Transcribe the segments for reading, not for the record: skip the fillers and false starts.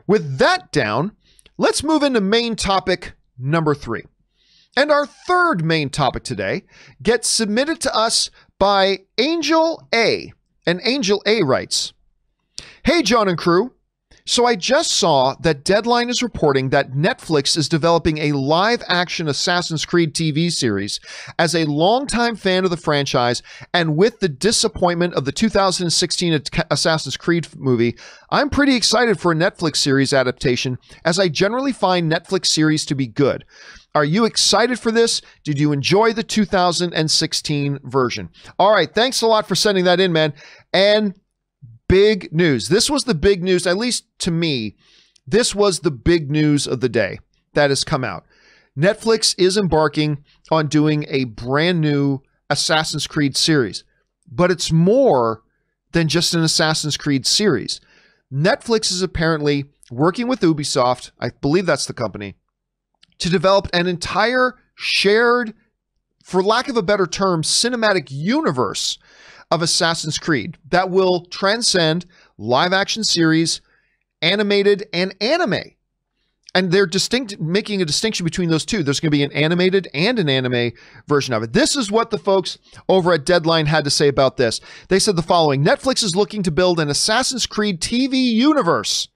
With that down, let's move into main topic number 3. And our third main topic today gets submitted to us by Angel A. And Angel A writes, "Hey, John and crew. So I just saw that Deadline is reporting that Netflix is developing a live-action Assassin's Creed TV series. As a longtime fan of the franchise, and with the disappointment of the 2016 Assassin's Creed movie, I'm pretty excited for a Netflix series adaptation, as I generally find Netflix series to be good. Are you excited for this? Did you enjoy the 2016 version?" All right, thanks a lot for sending that in, man. And big news. This was the big news, at least to me. This was the big news of the day that has come out. Netflix is embarking on doing a brand new Assassin's Creed series, but it's more than just an Assassin's Creed series. Netflix is apparently working with Ubisoft, I believe that's the company, to develop an entire shared, for lack of a better term, cinematic universe of Assassin's Creed that will transcend live action series, animated, and anime. And they're making a distinction between those two. There's going to be an animated and an anime version of it. This is what the folks over at Deadline had to say about this. They said the following: Netflix is looking to build an Assassin's Creed TV universe.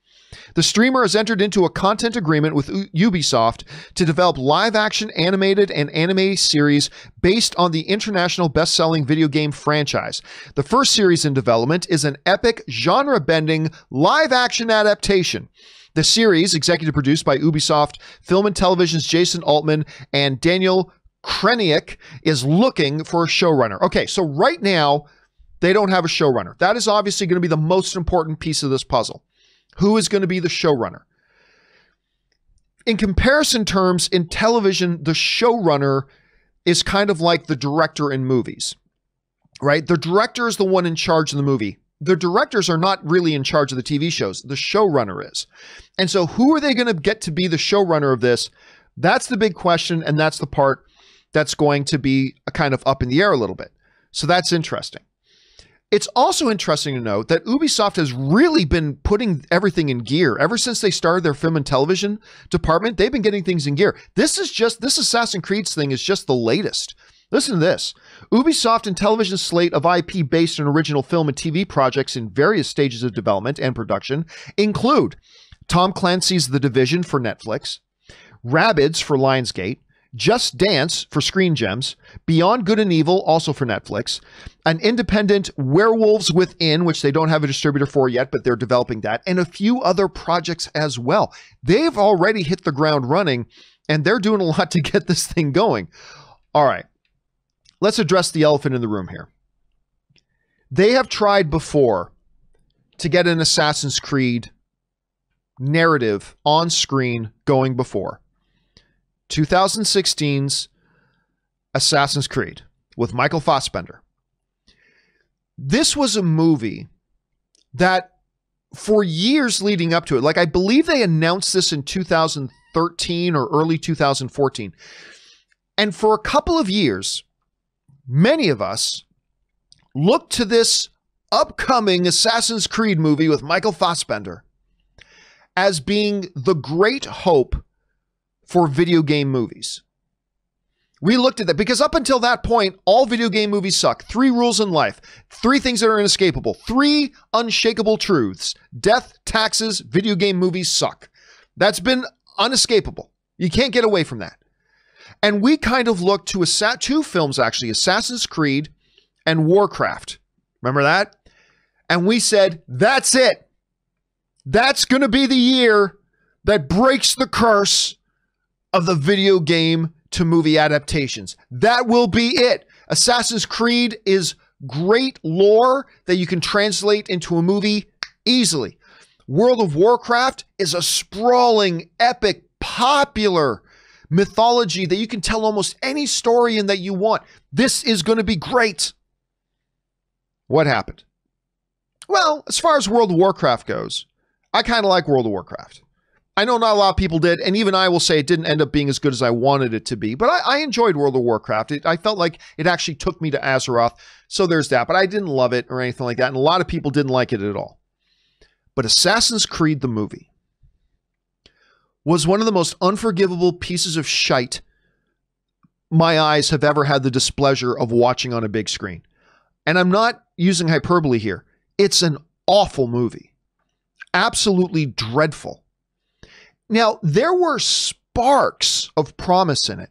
The streamer has entered into a content agreement with Ubisoft to develop live-action animated and anime series based on the international best-selling video game franchise. The first series in development is an epic, genre-bending live-action adaptation. The series, executive produced by Ubisoft Film and Television's Jason Altman and Daniel Kreniak, is looking for a showrunner. Okay, so right now, they don't have a showrunner. That is obviously going to be the most important piece of this puzzle. Who is going to be the showrunner? In comparison terms, in television, the showrunner is kind of like the director in movies, right? The director is the one in charge of the movie. The directors are not really in charge of the TV shows. The showrunner is. And so who are they going to get to be the showrunner of this? That's the big question, and that's the part that's going to be kind of up in the air a little bit. So that's interesting. It's also interesting to note that Ubisoft has really been putting everything in gear. Ever since they started their film and television department, they've been getting things in gear. This Assassin's Creed thing is just the latest. Listen to this. Ubisoft and television slate of IP based on original film and TV projects in various stages of development and production include Tom Clancy's The Division for Netflix, Rabbids for Lionsgate, Just Dance for Screen Gems, Beyond Good and Evil, also for Netflix, an independent Werewolves Within, which they don't have a distributor for yet, but they're developing that, and a few other projects as well. They've already hit the ground running, and they're doing a lot to get this thing going. All right, let's address the elephant in the room here. They have tried before to get an Assassin's Creed narrative on screen going before. 2016's Assassin's Creed with Michael Fassbender. This was a movie that for years leading up to it, like I believe they announced this in 2013 or early 2014. And for a couple of years, many of us looked to this upcoming Assassin's Creed movie with Michael Fassbender as being the great hope for video game movies. We looked at that because up until that point, all video game movies suck. 3 rules in life, 3 things that are inescapable, 3 unshakable truths: death, taxes, video game movies suck. That's been unescapable. You can't get away from that. And we kind of looked to 2 films, actually, Assassin's Creed and Warcraft. Remember that? And we said, that's it. That's going to be the year that breaks the curse of the video game to movie adaptations. That will be it. Assassin's Creed is great lore that you can translate into a movie easily. World of Warcraft is a sprawling, epic, popular mythology that you can tell almost any story in that you want. This is going to be great. What happened? Well, as far as World of Warcraft goes, I kind of like World of Warcraft. I know not a lot of people did, and even I will say it didn't end up being as good as I wanted it to be, but I enjoyed World of Warcraft. I felt like it actually took me to Azeroth, so there's that, but I didn't love it or anything like that, and a lot of people didn't like it at all. But Assassin's Creed the movie, was one of the most unforgivable pieces of shite my eyes have ever had the displeasure of watching on a big screen. And I'm not using hyperbole here. It's an awful movie. Absolutely dreadful. Now, there were sparks of promise in it.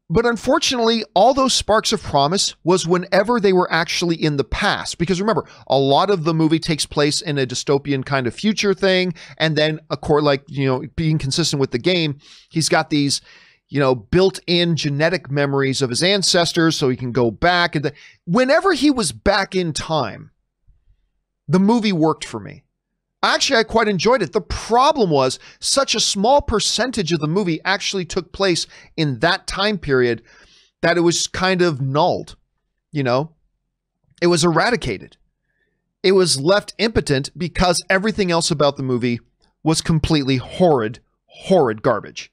But unfortunately, all those sparks of promise was whenever they were actually in the past. Because remember, a lot of the movie takes place in a dystopian kind of future thing. And then, being consistent with the game, he's got these, built-in genetic memories of his ancestors so he can go back. And whenever he was back in time, the movie worked for me. Actually, I quite enjoyed it. The problem was such a small percentage of the movie actually took place in that time period that it was kind of nulled. It was eradicated. It was left impotent because everything else about the movie was completely horrid garbage.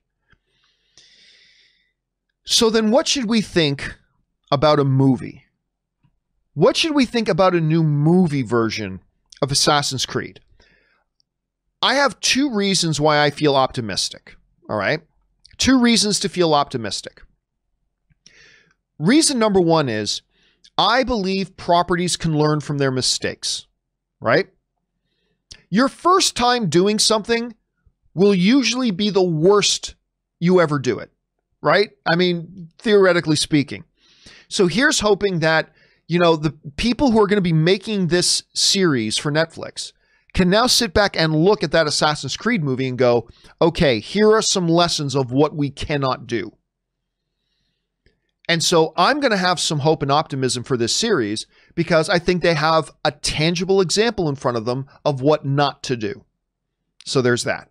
So then what should we think about a movie? What should we think about a new movie version of Assassin's Creed? I have two reasons why I feel optimistic, all right? Two reasons to feel optimistic. Reason number one is I believe properties can learn from their mistakes, right? Your first time doing something will usually be the worst you ever do it, right? I mean, theoretically speaking. So here's hoping that, the people who are going to be making this series for Netflix can now sit back and look at that Assassin's Creed movie and go, okay, here are some lessons of what we cannot do. And so I'm going to have some hope and optimism for this series because I think they have a tangible example in front of them of what not to do. So there's that.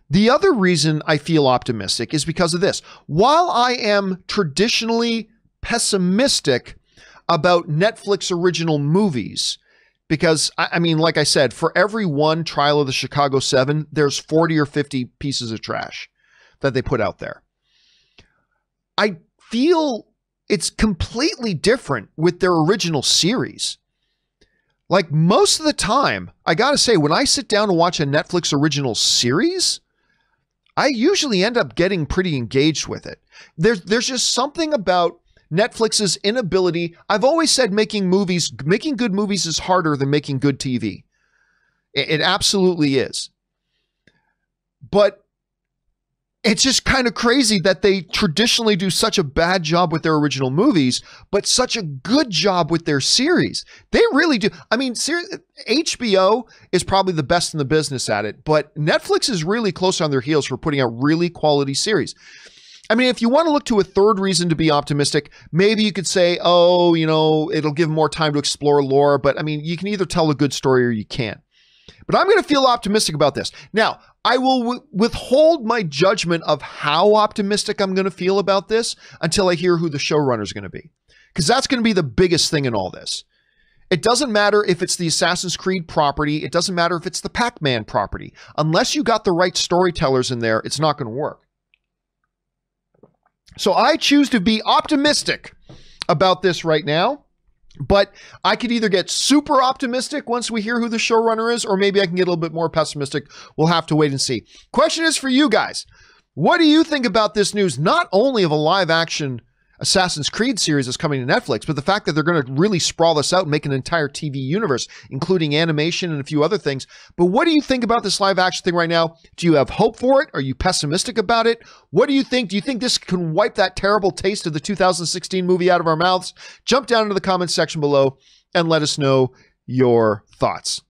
The other reason I feel optimistic is because of this. While I am traditionally pessimistic about Netflix original movies, because, like I said, for every one Trial of the Chicago 7, there's 40 or 50 pieces of trash that they put out there. I feel it's completely different with their original series. Like most of the time, I gotta say, when I sit down and watch a Netflix original series, I usually end up getting pretty engaged with it. There's just something about Netflix's inability. I've always said making good movies is harder than making good TV. It absolutely is. But it's just kind of crazy that they traditionally do such a bad job with their original movies, but such a good job with their series. They really do. HBO is probably the best in the business at it, but Netflix is really close on their heels for putting out really quality series. If you want to look to a third reason to be optimistic, maybe you could say, it'll give more time to explore lore. But you can either tell a good story or you can't. But I'm going to feel optimistic about this. Now, I will withhold my judgment of how optimistic I'm going to feel about this until I hear who the showrunner is going to be. Because that's going to be the biggest thing in all this. It doesn't matter if it's the Assassin's Creed property. It doesn't matter if it's the Pac-Man property. Unless you got the right storytellers in there, it's not going to work. So I choose to be optimistic about this right now, but I could either get super optimistic once we hear who the showrunner is, or maybe I can get a little bit more pessimistic. We'll have to wait and see. Question is for you guys. What do you think about this news, not only of a live action Assassin's Creed series that's coming to Netflix, but the fact that they're going to really sprawl this out and make an entire TV universe, including animation and a few other things. But what do you think about this live action thing right now? Do you have hope for it? Are you pessimistic about it? What do you think? Do you think this can wipe that terrible taste of the 2016 movie out of our mouths? Jump down into the comments section below and let us know your thoughts.